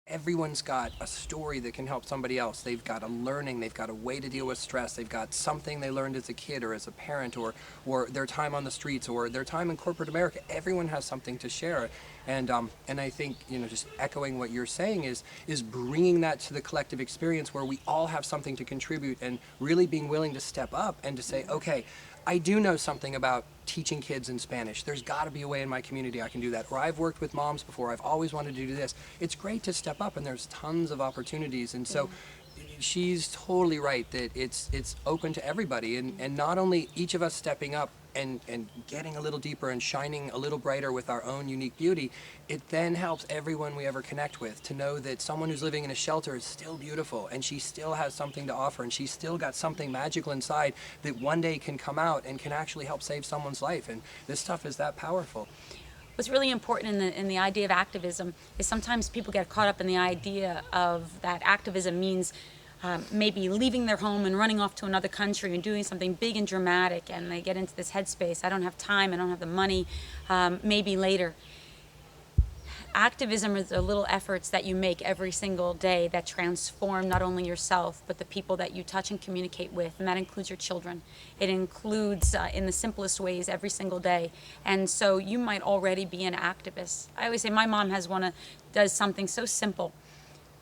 Everyone's got a story that can help somebody else. They've got a learning, they've got a way to deal with stress, they've got something they learned as a kid or as a parent, or their time on the streets or their time in corporate America. Everyone has something to share. And I think, just echoing what you're saying is bringing that to the collective experience where we all have something to contribute, and really being willing to step up and to say, okay, I do know something about teaching kids in Spanish. There's got to be a way in my community I can do that. Or I've worked with moms before. I've always wanted to do this. It's great to step up, and there's tons of opportunities. And so she's totally right that it's open to everybody, and not only each of us stepping up and getting a little deeper and shining a little brighter with our own unique beauty, it then helps everyone we ever connect with to know that someone who's living in a shelter is still beautiful, and she still has something to offer, and she's still got something magical inside that one day can come out and can actually help save someone's life. And this stuff is that powerful. What's really important in the idea of activism is sometimes people get caught up in the idea of that activism means maybe leaving their home and running off to another country and doing something big and dramatic, and they get into this headspace, I don't have time, I don't have the money, maybe later. Activism is the little efforts that you make every single day that transform not only yourself, but the people that you touch and communicate with, and that includes your children. It includes, in the simplest ways, every single day. And so you might already be an activist. I always say my mom does something so simple.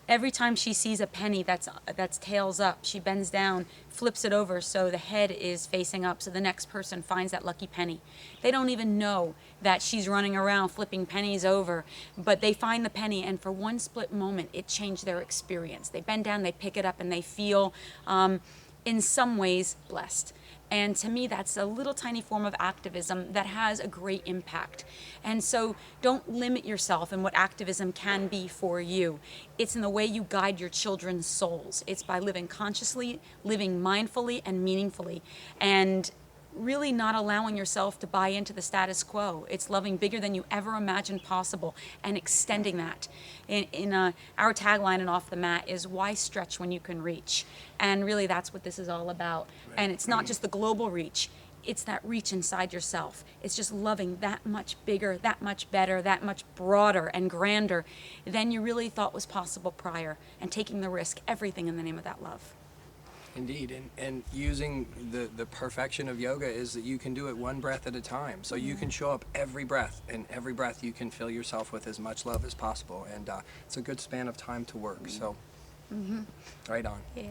Every time she sees a penny that's tails up, she bends down, flips it over so the head is facing up, so the next person finds that lucky penny. They don't even know that she's running around flipping pennies over, but they find the penny, and for one split moment, it changed their experience. They bend down, they pick it up, and they feel, in some ways, blessed. And to me, that's a little tiny form of activism that has a great impact. And so don't limit yourself in what activism can be for you. It's in the way you guide your children's souls. It's by living consciously, living mindfully and meaningfully, and really not allowing yourself to buy into the status quo. It's loving bigger than you ever imagined possible and extending that. Our tagline in Off the Mat is, why stretch when you can reach? And really that's what this is all about. Right. And it's not just the global reach, it's that reach inside yourself. It's just loving that much bigger, that much better, that much broader and grander than you really thought was possible prior, and taking the risk, everything in the name of that love. Indeed, and using the perfection of yoga is that you can do it one breath at a time. So you can show up every breath, and every breath you can fill yourself with as much love as possible. And it's a good span of time to work. So right on. Yeah.